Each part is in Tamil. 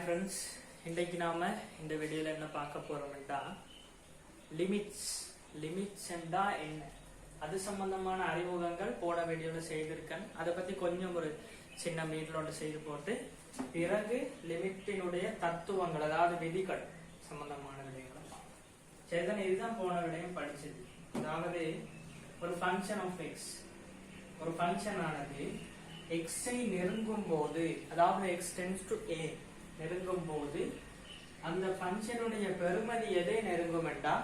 ஃப்ரெண்ட்ஸ், இன்றைக்கு நாம இந்த வீடியோல என்ன பார்க்க போறோம்னா லிமிட்ஸ் என்றா என்ன, அது சம்பந்தமான அறிமுகங்கள் போன வீடியோல செய்திருக்கேன். அதை பத்தி கொஞ்சம் ஒரு சின்ன மீட்லோட செய்து போட்டு பிறகு லிமிட்டினுடைய தத்துவங்கள், அதாவது விதிகள் சம்பந்தமான விடயங்களை பார்ப்போம். சரிதான், இதுதான் போன விடயம் படிச்சது. அதாவது ஒரு ஃபங்க்ஷன் ஆஃப் எக்ஸ், ஒரு ஃபங்க்ஷன் ஆனது எக்ஸை நெருங்கும் போது, அதாவது எக்ஸ் டென்ஸ் டு ஏ நெருங்கும் போது அந்த ஃபங்க்ஷனுடைய பெருமதி எதை நெருங்கும் என்றா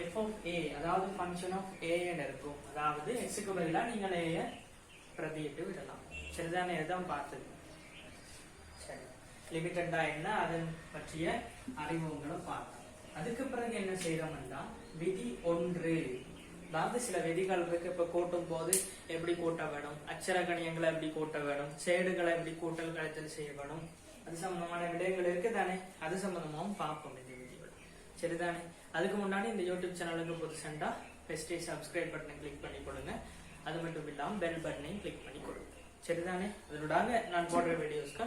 f of a, அதாவது ஃபங்க்ஷன் ஆஃப் a நெருங்கும். அதாவது எக்ஸுக்கு பதிலாக நீங்கள் a பிரதியிட்டு விடலாம். சரிதானே, இதுதான் பார்த்தது. சரி, லிமிட் என்றா என்ன, அதன் பற்றிய அறிமுகங்களை பார்த்தோம். அதுக்கு பிறகு என்ன செய்யறோம்னா விதி ஒன்று, அதாவது சில விதிகள் இருக்கு. இப்ப கூட்டும் போது எப்படி கூட்ட வேணும், அச்சர கணியங்களை எப்படி கூட்ட வேணும், சேடுகளை எப்படி கூட்டல் கழித்தல் செய்ய வேணும், அது சம்பந்தமான விடயங்கள் இருக்கு தானே. அது சம்பந்தமாவும் பார்ப்போம் இந்த வீடியோவில். சரிதானே, அதுக்கு முன்னாடி இந்த யூடியூப் சேனலுக்கு புதுசா பெஸ்ட் சப்ஸ்கிரைப் பட்டனை கிளிக் பண்ணி கொடுங்க. அது மட்டும் இல்லாம பெல் பட்டனையும் கிளிக் பண்ணி கொடுங்க. சரிதானே, அதனோட நான் போடுற வீடியோஸ்க்கு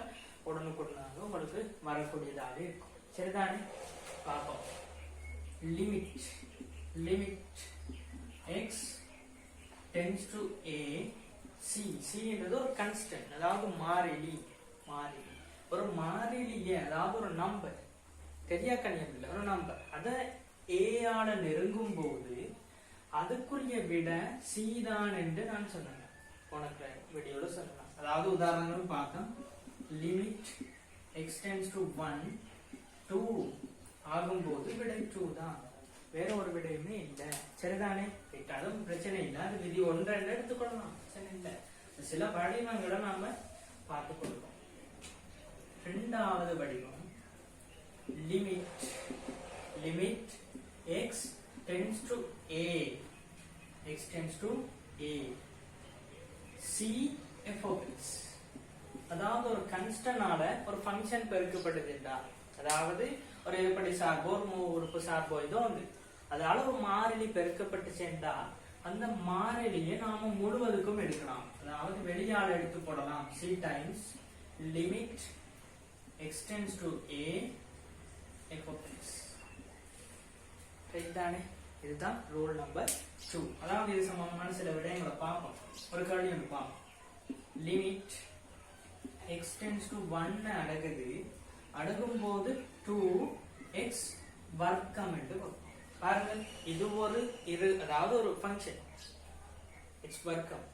உடனுக்குடனாக உங்களுக்கு வரக்கூடியதாக இருக்கும். சரிதானே, பார்ப்போம். Limit x tends to a, c என்றது ஒரு கான்ஸ்டன்ட், அதாவது மாறிலி. ஒரு மாறிலியே, அதாவது ஒரு நம்பர், தெரியா கணியம் இல்லை, ஒரு நம்பர், அத a ஆல நெருங்கும் போது அதுக்குரிய விட c தான் என்று நான் சொன்னேன். உனக்கு வீடியோல சொல்லலாம். அதாவது உதாரணங்கள் பார்த்தோம். லிமிட் x tends to 1 2 ஆகும்போது விடை 2 தான், வேற ஒரு விடையுமே இல்லை. சரிதானே, கேட்டாலும் பிரச்சனை இல்லை. அது விதி ஒன்றை எடுத்துக்கொள்ளலாம், பிரச்சனை இல்லை. சில வடிவங்களை நாம பார்த்துக் கொள்வோம். இரண்டாவது வடிவம் limit x tends to a, c f of x, அதாவது ஒரு கான்ஸ்டன்டால ஒரு ஃபங்க்ஷன் பெருக்கப்படுது என்றால், அதாவது ஒரு இருபடி சார்போ ஒரு உறுப்பு சார்போ இதோ வந்து அதால ஒரு மாறிலி பெருக்கப்பட்டு சேர்ந்தா அந்த மாறிலியை நாம முழுவதுக்கும் எடுக்கலாம். அதாவது வெளியால எடுத்து போடலாம். c times limit x tends to a f of x. சரிதானே, இதுதான் ரூல் நம்பர் 2. அதாவது இது சம்பந்தமான சில விடயங்களை பார்ப்போம். ஒரு கேள்வி ஒன்று பார்ப்போம். லிமிட் x tends to 1 அடகும் போது 2x வர்க்கம் என்று பாருங்க. இது ஒரு அதாவது ஒரு ஃபங்க்ஷன் x வர்க்கம்,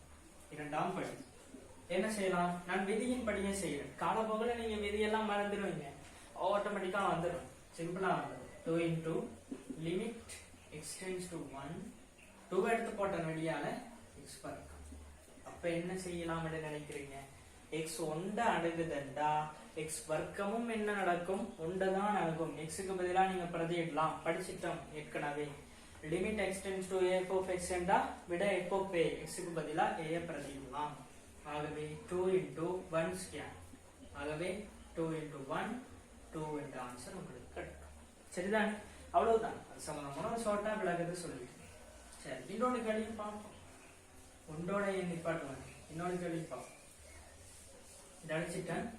இரண்டாம் படி. என்ன செய்யலாம், நான் விதியின் படியே செய்யறேன். காலப்போக்கில நீங்க விதியெல்லாம் மறந்துடுவீங்க, ஆட்டோமேட்டிக்கா வந்துடும், சிம்பிளா வந்துடும். 2 into limit x tends to 1 2 எடுத்து போட்ட வெளியால x வர்க்கம். அப்ப என்ன செய்யலாம் என்று நினைக்கிறீங்க, x ஒண்ட அணுகுதண்டா x வர்க்கமும் என்ன நடக்கும், ஒண்டதான் அணுகும். xக்கு பதிலா நீங்க பிரதியிடலாம், படிச்சிட்டோம் ஏற்கனவே. Limit x tends to a f of x என்றா விட f of a, xக்கு பதிலா a பிரதியிடலாம். ஆகவே 2 into 1 square, ஆகவே 2 into 1 2 என்ற ஆன்சர் உங்களுக்கு கிடைக்கும். சரிதானே, அவ்வளவுதான். அது சம்பந்தமான ஷார்ட்டா விளக்கத்தை சொல்லிட்டு சரி, இன்னொரு கேள்வி பார்ப்போம். ஒன்றோட நிப்பாட்டுவாங்க, இன்னொரு கேள்வி பார்ப்போம். அடிச்சிட்டேன்.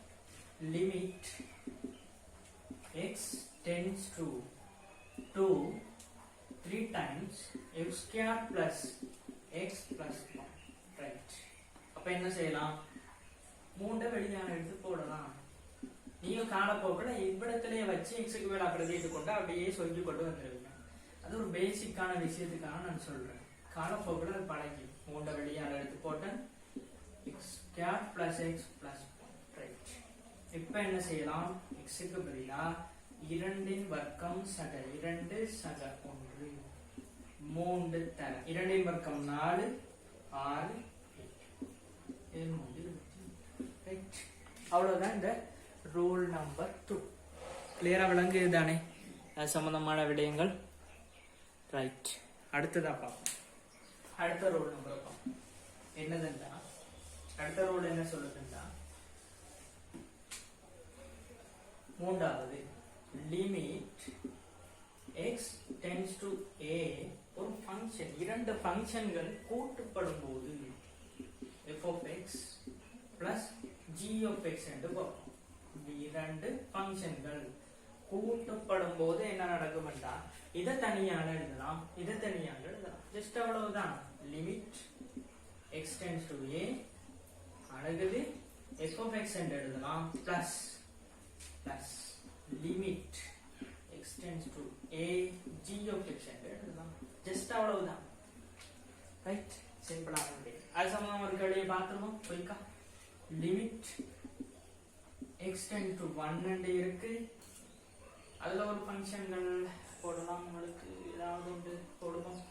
Limit x tends to 2 3 times x square plus x plus 1. Right, அப்ப என்ன செய்யலாம், 3 வெளியான எடுத்து போடலாம். நீங்க காலப்போக்கில் இவ்விடத்திலேயே வச்சு எக்ஸுக்கு மேல பிரதிட்டு கொண்டு அப்படியே சொல்லி கொண்டு வந்துருவீங்க. அது ஒரு பேசிக்கான விஷயத்துக்காக நான் சொல்றேன். காலப்போக்கில் அது பழகி 3 வெளியான எடுத்து போட்டேன், x square plus x plus 1. Right, இப்ப என்ன செய்யலாம், எக்ஸுக்கு பதிலா 2 வர்க்கம் சக 2 சக 1 3 தர 2 வர்க்கம் 4 6 7 ரைட், அவ்வளவுதான் இந்த ரூல் நம்பர் 2. கிளியரா விளங்குது தானே அது சம்பந்தமான விடயங்கள். ரைட், அடுத்ததா பார்ப்போம். அடுத்த ரூல் நம்பர் பார்ப்போம். என்னதுன்னா அடுத்த ரூல் என்ன சொல்லுதுன்னா, மூன்றாவது limit x tends to a, ஒரு ஃபங்க்ஷன், இரண்டு ஃபங்க்ஷன்கள் கூட்டப்படும் போது f of x plus g of x என்று பார்ப்போம். இரண்டு ஃபங்க்ஷன்கள் கூட்டப்படும் போது என்ன நடக்கும்னா இதை தனியாக எழுதலாம், இதை தனியாக எழுதலாம். ஜஸ்ட் அவ்வளவுதான். Limit x tends to a அடுத்தது f of x என்று எழுதலாம் plus plus limit x tends to a g of x என்று எழுதலாம். ஜஸ்ட் அவ்வளவுதான். ரைட், சிம்பிளா இருக்கு. அது சம்பந்தமா ஒரு கேள்வியை பார்த்துருவோம். குயிக்கா லிமிட் x tends to 1 என்று இருக்கு. அதுல ஒரு ஃபங்க்ஷன்கள் போடலாம். உங்களுக்கு ஏதாவது ஒன்று போடுவோம்.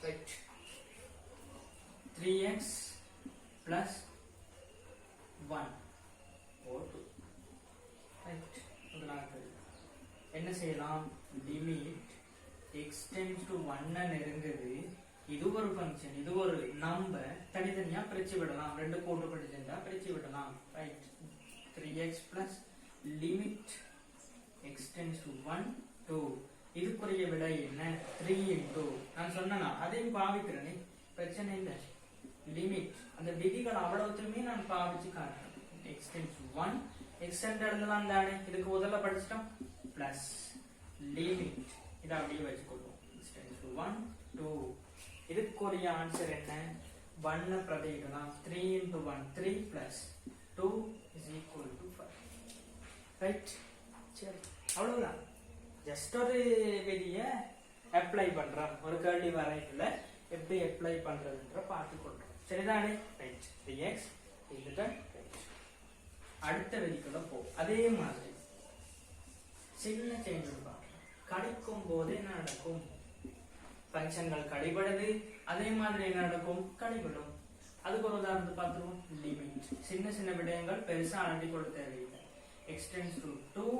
Right, 3x plus 1 or 2. Right, என்ன செய்யலாம்? Limit x tends to 1 நெருங்குது. இது ஒரு ஃபங்க்ஷன், இது ஒரு நம்பர். தனித்தனியா பிரிச்சு விடலாம். ரெண்டு கூட்டு படிச்சிருந்தா பிரிச்சு விடலாம். Right, 3x plus limit x tends to 1 2. இதுக்குரிய விடை என்ன? 3 into நான் சொன்னா அதையும் பாவிக்கிறேனே, பிரச்சனை இல்லை. லிமிட் அந்த விதிகள் அவ்வளவுமே நான் பாவிச்சு காட்டுறேன். x tends to 1 x என்று எழுதலாம் தானே. இதுக்கு முதல்ல படிச்சிட்டோம். பிளஸ் லிமிட் இதை அப்படியே வச்சுக்கொள்வோம். x tends to 1 2. இதுக்குரிய ஆன்சர் என்ன? 1 பிரதியிடலாம். 3 into 1 3 plus 2 is equal to 5. Right, சரி அவ்வளவுதான். ஜஸ்ட் ஒரு விதியை அப்ளை பண்றோம். ஒரு கேள்வி வரையில எப்படி அப்ளை பண்றதுன்ற பார்த்து கொள்றோம். சரிதானே? ரைட், 3x இதுதான். அடுத்த விதிக்குள்ள போ. அதே மாதிரி சின்ன சேஞ்ச் பார்க்கலாம். கழிக்கும் போது என்ன நடக்கும்? ஃபங்க்ஷன்கள் கழிபடுது. அதே மாதிரி என்ன நடக்கும்? கழிபடும். அதுக்கு ஒரு உதாரணத்தை பார்த்துருவோம். லிமிட் சின்ன சின்ன விடயங்கள் பெருசா அழகி கொள்ள தேவையில்லை. x tends to 2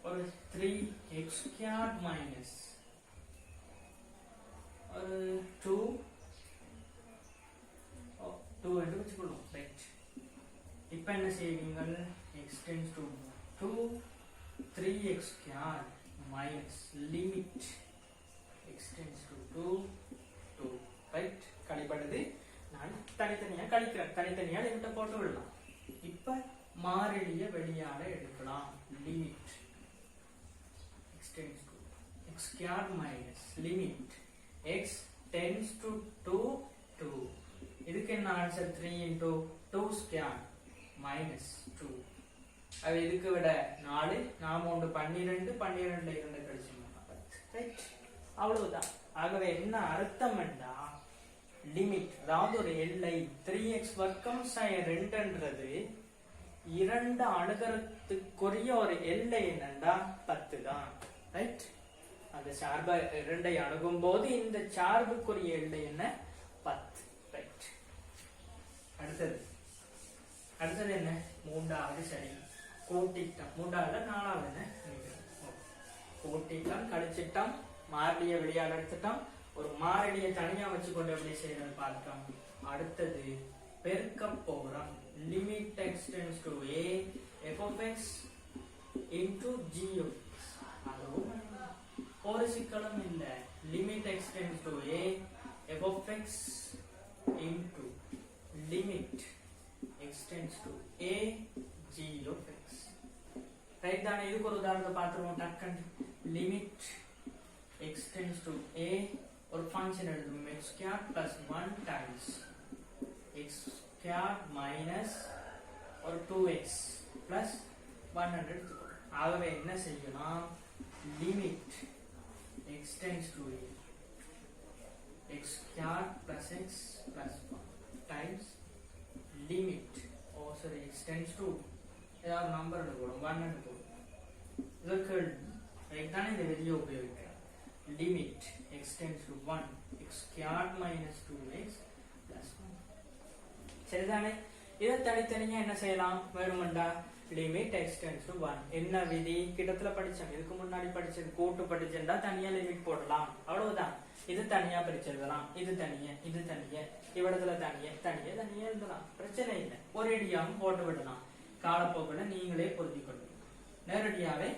or 3x squared minus or 2 என்று வச்சுக்கொள்ளும். ரைட், இப்ப என்ன செய்வீங்க? x tends to 2 3x squared minus limit x tends to 2 2. Right, கழிப்படுது. நான் தனித்தனியா கழிக்கிறேன். தனித்தனியா லிமிட்ட போட்டு விடலாம். இப்ப மாறிலிய வெளியாட எடுக்கலாம். Limit x tends to x squared minus limit x tends to 2 2. இதுக்கு என்ன ஆன்சர்? 3 into 2 squared minus 2. அது இதுக்கு விட 4 நாம ஒன்று 12 12 2 கழிச்சோம்னா 10. ரைட், அவ்வளவுதான். ஆகவே என்ன அர்த்தம் என்றா லிமிட் அதாவது ஒரு எல்லை 3x வர்க்கம் sin 2ன்றது இரண்டு அணுகிறதுக்குரிய ஒரு எல்லை என்னண்டா 10 தான். ரைட், அந்த சார்பை இரண்டை அணுகும் போது இந்த சார்புக்குரிய எல்லை என்ன? 10. ரைட், அடுத்தது என்ன? மூன்றாவது சரி கூட்டிட்டோம். மூன்றாவது நாலாவது என்ன? கூட்டிட்டோம், கழிச்சிட்டோம், மாறிலிய வெளியாட எடுத்துட்டோம், ஒரு மாறிலிய தனியா வச்சுக்கொண்டு எப்படி செய்யறது பார்த்தோம். அடுத்தது பெருக்க போறோம். Limit x tends to a f of x into g of x. அதுவும் ஒரு சிக்கலும் இல்ல. Limit x tends to a f of x into limit x tends to a g of x. Right தானே? இதுக்கு ஒரு உதாரணத்தை பார்த்துருவோம். டக்கண்ட் limit x tends to a ஒரு ஃபங்க்ஷன் எடுத்துக்கோம். x squared plus 1 times x squared minus or 2x plus 1 எடுத்துக்கோம். ஆகவே என்ன செய்யலாம்? Limit x tends to a x squared plus x plus 1 times limit x tends to ஏதாவது நம்பர் எடுக்கணும். 1 எடுக்கணும். இதற்கு ரைட் தானே இந்த வெளியே உபயோகிக்கிறேன். Limit x tends to 1 x squared minus 2x plus 1. சரிதானே? இதை தனித்தனியா என்ன செய்யலாம்? வேணுமெண்டா லிமிட் x tends to 1 என்ன விதி கிட்டத்துல படிச்சோம். இதுக்கு முன்னாடி படிச்சது கூட்டு படிச்சா தனியா லிமிட் போடலாம். அவ்வளவுதான். இது தனியா பிரிச்சிடலாம். இது தனியா, இது தனியா, இவ்விடத்துல தனியா தனியா தனியா எழுதலாம். பிரச்சனை இல்லை. ஒரேடியாவும் போட்டு விடலாம். காலப்போக்கில் நீங்களே பொருத்திக் கொள்ளுங்க. நேரடியாவே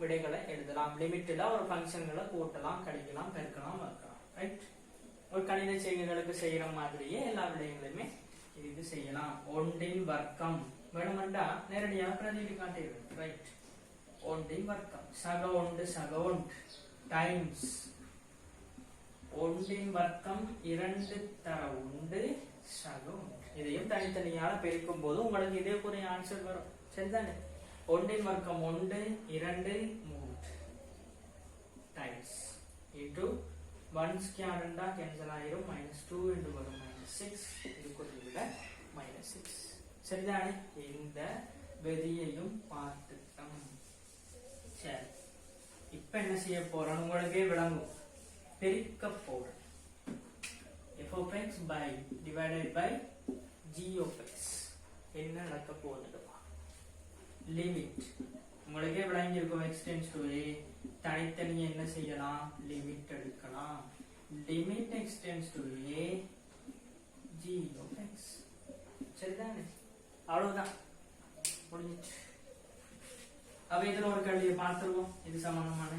விடைகளை எழுதலாம். லிமிட்ல ஒரு ஃபங்க்ஷன்களை கூட்டலாம், கழிக்கலாம், பெருக்கலாம், வகுக்கலாம். ரைட், ஒரு கணித செய்கைகளுக்கு செய்யற மாதிரியே எல்லா விடயங்களுமே இது செய்யலாம். ஒன்றின் வர்க்கம் வேணுமெண்டா நேரடியாக பிரதியிட்டு காட்டிடுவேன். ரைட், ஒன்றின் வர்க்கம் சக ஒன்று டைம்ஸ் ஒன்றின் வர்க்கம் 2 தர உண்டு சக ஒன்று. இதையும் தனித்தனியாக பெருக்கும் போது உங்களுக்கு இதே போல ஆன்சர் வரும். சரிதானே? ஒன்றின் வர்க்கம் 1 2 3 டைம்ஸ் இன்டு 1 ஸ்கொயர் இருந்தா கேன்சல் ஆயிரும். -2 என்று வரும். -6 இதுக்கு விட -6. சரிதானே? இந்த விதியையும் பார்த்துட்டோம். சரி, இப்ப என்ன செய்ய போறோம் உங்களுக்கே விளங்கும். பெருக்க போறோம். f of x by divided by g of x என்ன நடக்க போகுது? லிமிட் உங்களுக்கே விளங்கி இருக்கும். x tends to a தனித்தனியே என்ன செய்யலாம்? லிமிட் எடுக்கலாம். Limit x tends to a g of x. சரிதானே? அவ்வளவுதான், முடிஞ்சிச்சு. அப்ப இதுல ஒரு கேள்வியை பார்த்துருவோம். இது சம்பந்தமான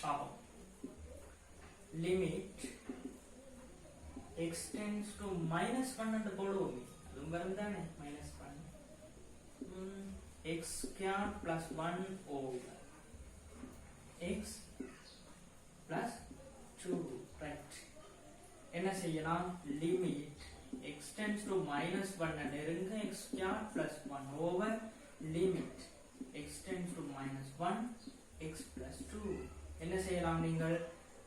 பாப்போம். லிமிட் x tends to -1 என்று போடுவோம். அதுவும் வரும் தானே? -1 x square plus 1 over x plus 2. Right, என்ன செய்யலாம்? லிமிட் x tends to -1 நெருங்க x square plus 1 over limit x tends to -1 x plus 2. என்ன செய்யலாம்? நீங்கள்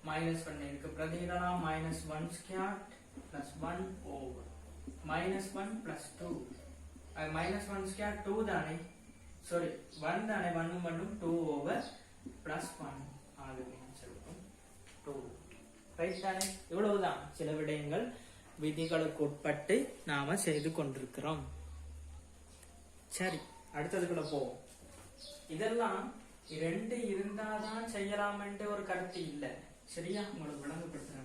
-1 இருக்கு பிரதியிடலாம். -1 square plus 1 over -1 plus 2. -1 square 2 தானே, சாரி 1 தானே, 1 1 2 over plus 1 ஆகவே சொல்லுவோம் 2. ரைட் தானே? இவ்வளவுதான். சில விடயங்கள் விதிகளுக்கு உட்பட்டு நாம செய்து கொண்டிருக்கிறோம். சரி, அடுத்ததுக்குள்ள போவோம். இதெல்லாம் 2 இருந்தாதான் செய்யலாம் என்று ஒரு கருத்து இல்லை. சரியா? உங்களுக்கு விளங்கப்படுத்துறேன்.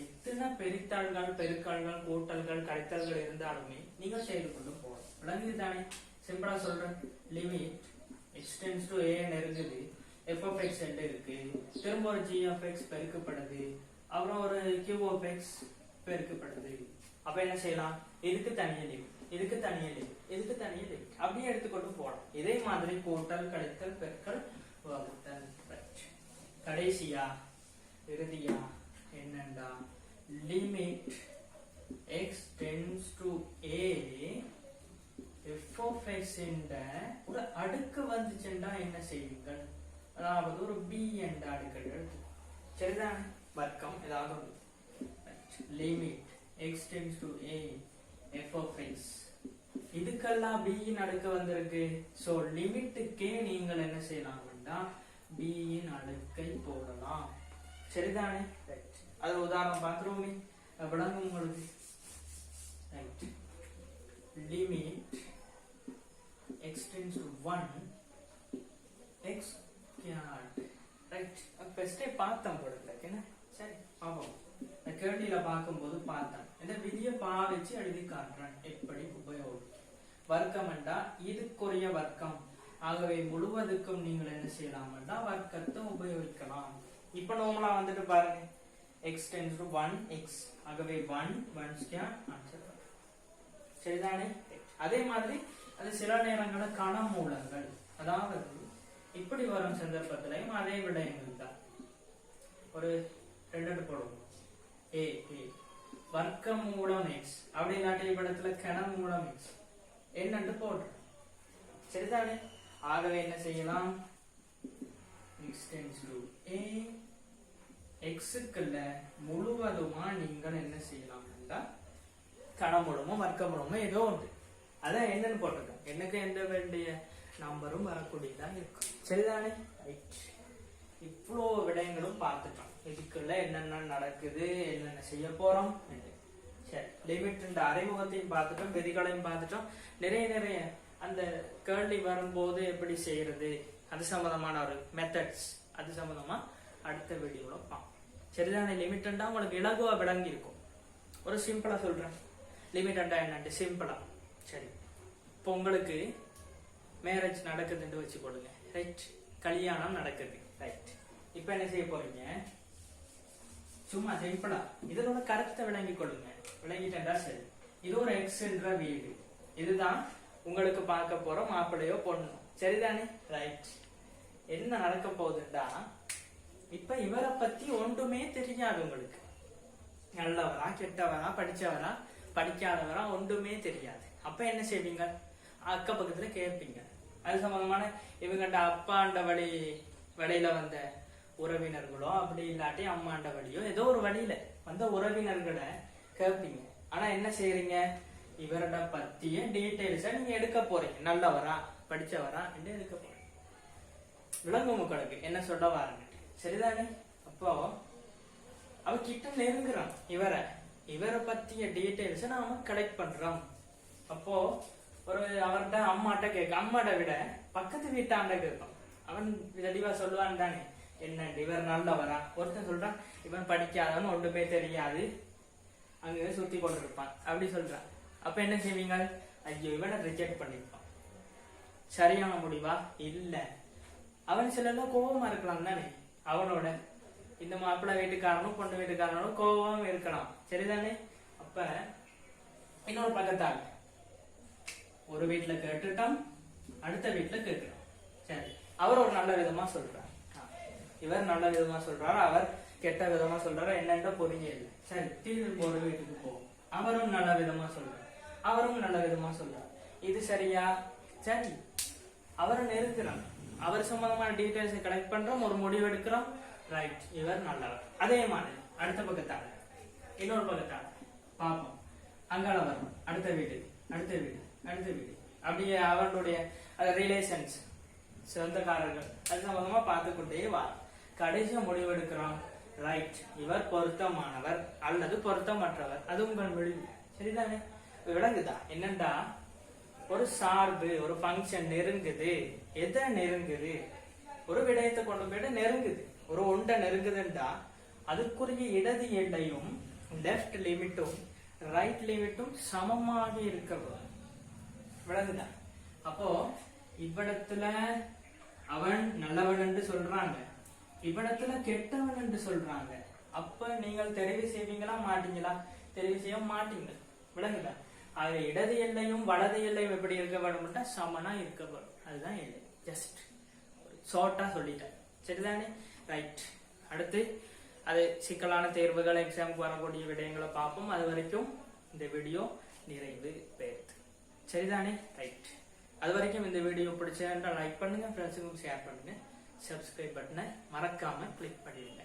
எத்தனை பெருத்தாள்கள் பெருக்காள்கள் கூட்டல்கள் கழித்தல்கள் இருந்தாலுமே நீங்கள் செய்து கொண்டு போகலாம். விளங்குது தானே? சிம்பிளா சொல்றேன். Limit x tends to a நெருங்குது, f of x என்று இருக்கு, திரும்ப ஒரு g of x பெருக்கப்படுது, அப்புறம் ஒரு q of x பெருக்கப்படுது. அப்ப என்ன செய்யலாம்? இதுக்கு தனியே லிமிட், இதுக்கு தனியே லிமிட், இதுக்கு தனியே லிமிட், அப்படியே எடுத்துக்கொண்டு போகலாம். இதே மாதிரி கூட்டல் கழித்தல் பெருக்கல் வகுத்தல். கடைசியா இறுதியா என்னண்டா? Limit x tends to a f of x என்ற ஒரு அடுக்கு வந்துச்சுண்டா என்ன செய்வீங்கள்? அதாவது ஒரு b என்ற அடுக்கு எடுத்துக்கோ. சரிதானே? வர்க்கம் ஏதாவது limit x tends to a f of x. இதுக்கெல்லாம் b இன் அடுக்கு வந்திருக்கு. சோ லிமிட்டுக்கே நீங்கள் என்ன செய்யலாம்டா? b இன் அடுக்கை போடலாம். சரிதானே? அது உதாரணம் பார்த்துருவோமே, விளங்கும் உங்களுக்கு. Right, limit x tends to 1 x squared. Right, ஃபர்ஸ்டே பார்த்தோம் போடுங்க. என்ன? சரி, பாப்போம். கேள்வியில பார்க்கும்போது பார்த்தேன். இந்த விதியை பாவிச்சு எழுதி காட்டுறேன் எப்படி உபயோகம். வர்க்கம்டா இதுக்குரிய வர்க்கம். ஆகவே முழுவதுக்கும் நீங்கள் என்ன செய்யலாம்டா? வர்க்கத்தை உபயோகிக்கலாம். இப்ப நார்மலா வந்துட்டு பாருங்க, x tends to 1x. ஆகவே 1 1 square ஆன்சர். சரிதானே? அதே மாதிரி அது சில நேரங்களில் கனமூலங்கள், அதாவது இப்படி வரும் சந்தர்ப்பத்திலையும் அதே விடயங்கள் தான். ஒரு 2 போடுவோம். a வர்க்க மூலம் x, அப்படி இல்லாட்டி படத்துல கனமூலம் x என்னன்னு போடுறோம். சரிதானே? ஆகவே என்ன செய்யலாம்? x tends to a எக்ஸுக்குள்ள முழுவதுமா நீங்கள் என்ன செய்யலாம்? கனமூலமோ வர்க்கமூலமோ ஏதோ ஒன்று, அதான் என்னன்னு போட்டிருக்கோம். எனக்கு எந்த வேண்டிய நம்பரும் வரக்கூடியதான் இருக்கும். சரிதானே? ரைட், இவ்வளோ விடயங்களும் பார்த்துட்டோம். இதுக்குள்ள என்னென்ன நடக்குது, என்னென்ன செய்ய போறோம். சரி, லிமிட் அறிமுகத்தையும் பார்த்துட்டோம், விதிகளையும் பார்த்துட்டோம். நிறைய அந்த கேள்வி வரும்போது எப்படி செய்யறது, அது சம்பந்தமான ஒரு மெத்தட்ஸ், அது சம்பந்தமா அடுத்த வீடியோல பார்ப்போம். சரிதானே? லிமிட்டா உங்களுக்கு இலகுவா விளங்கி இருக்கும். ஒரு சிம்பிளா சொல்றேன். லிமிட்டா என்னன்னு சிம்பிளா. சரி, இப்போ உங்களுக்கு மேரேஜ் நடக்குதுன்னு வச்சு போடுங்க. ரைட், கல்யாணம் நடக்குது. ரைட், இப்போ என்ன செய்ய போறீங்க? சும்மா சிம்பிளா இதனோட கருத்தை விளங்கி கொள்ளுங்க. விளங்கிட்டா சரி. இது ஒரு எக்ஸ் என்ற வீடு. இதுதான் உங்களுக்கு பார்க்க போற மாப்பிள்ளையோ பொண்ணு. சரிதானே? ரைட். என்ன நடக்க போகுதுண்டா, இப்ப இவரை பத்தி ஒன்றுமே தெரியாது உங்களுக்கு. நல்லவரா கெட்டவரா படிச்சவரா படிக்காதவரா ஒன்றுமே தெரியாது. அப்ப என்ன செய்வீங்க? அக்க பக்கத்துல கேட்பீங்க. அது சம்பந்தமான இவங்கண்ட அப்பாண்ட வழியில வந்த உறவினர்களோ அப்படி இல்லாட்டி அம்மாண்ட வழியோ ஏதோ ஒரு வழியில வந்த உறவினர்களை கேட்பீங்க. ஆனா என்ன செய்யறீங்க? இவரோட பத்திய டீடைல்ஸ நீங்க எடுக்க போறீங்க. நல்லவரா படிச்சவரா என்று எடுக்க போறீங்க. விளங்கும் உங்களுக்கு என்ன சொல்ல வாருங்க. சரிதானே? அப்போ அவ கிட்ட நெருங்குறான். இவரை பத்திய டீடைல்ஸ நாம கலெக்ட் பண்றோம். அப்போ ஒரு அவர்கிட்ட அம்மாட்ட விட பக்கத்து வீட்டாண்ட கேட்கும். அவன் தெளிவா சொல்லுவான் தானே, என்ன இவர் நல்லவரா? ஒருத்தன் சொல்றான் இவன் படிக்காதவன் ஒன்றுமே தெரியாது, அங்க சுத்தி கொண்டிருப்பான் அப்படி சொல்றான். அப்ப என்ன செய்வீங்க? ஐயோ இவனை ரிஜெக்ட் பண்ணிருப்பான். சரியான முடிவா? இல்ல. அவன் சில கோபமா இருக்கலாம் தானே அவனோட. இந்த மாப்பிள்ளை வீட்டுக்காரனும் பொண்ணு வீட்டுக்காரனும் கோபம் இருக்கலாம். சரிதானே? அப்ப இன்னொரு பக்கத்தால் ஒரு வீட்டுல கேட்டுட்டான், அடுத்த வீட்டுல கேட்கிறோம். சரி, அவர் ஒரு நல்ல விதமா சொல்றார், இவர் நல்ல விதமா சொல்றாரு, அவர் கெட்ட விதமா சொல்றாரு, என்னென்ன புரியல. சரி, திரும்பி ஒரு வீட்டுக்கு போவோம். அவரும் நல்ல விதமா சொல்றார், அவரும் நல்ல விதமா சொல்றார். இது சரியா? சரி, அவரை நெருங்குறான், அவர் சம்பந்தமான டீடைல்ஸ் கலெக்ட் பண்றோம், ஒரு முடிவு எடுக்கிறோம். ரைட், இவர் நல்லவர். அதே மாதிரி அடுத்த பக்கத்தால இன்னொரு பக்கத்தால பார்ப்போம். அங்கால வரும், அடுத்த வீடு அடுத்த வீடு அடுத்த வீடு, அப்படியே அவர்களுடைய ரிலேஷன்ஸ் சொந்தக்காரர்கள் அது சம்பந்தமா பார்த்து கொண்டே வா. கடைசியா முடிவு எடுக்கிறோம். ரைட், இவர் பொருத்தமானவர் அல்லது பொருத்தமற்றவர். அது உங்கள் முடிவு. சரிதானே? விளங்குதா? என்னண்டா, ஒரு சார்பு ஒரு ஃபங்க்ஷன் நெருங்குது. எதை நெருங்குது? ஒரு விடயத்தை கொண்டு போயிட்டு நெருங்குது. ஒரு ஒன்றை நெருங்குதுண்டா அதுக்குரிய இடது எல்லையும் லெஃப்ட் லிமிட்டும் ரைட் லிமிட்டும் சமமாக இருக்க விளங்குதா? அப்போ இவ்விடத்துல அவன் நல்லவன் என்று சொல்றாங்க, இவ்விடத்துல கெட்டவன் என்று சொல்றாங்க. அப்ப நீங்கள் தெரிவு செய்வீங்களா மாட்டீங்களா? தெரிவு செய்ய மாட்டீங்க. விளங்குதா? அது இடது எல்லையும் வலது எல்லையும் எப்படி இருக்க வேணும்னா சமனா இருக்க வேணும். அதுதான் எல்லை. ஜஸ்ட் ஷார்ட்டா சொல்லிட்டேன். சரிதானே? ரைட். அடுத்து அது சிக்கலான தேர்வுகள் எக்ஸாமுக்கு வரக்கூடிய விடயங்களை பார்ப்போம். அது வரைக்கும் இந்த வீடியோ நிறைவு பெறுது. சரிதானே? ரைட். அது வரைக்கும் இந்த வீடியோ பிடிச்சா லைக் பண்ணுங்க, ஃப்ரெண்ட்ஸுக்கும் ஷேர் பண்ணுங்க, சப்ஸ்கிரைப் பட்டனை மறக்காம கிளிக் பண்ணிடுங்க.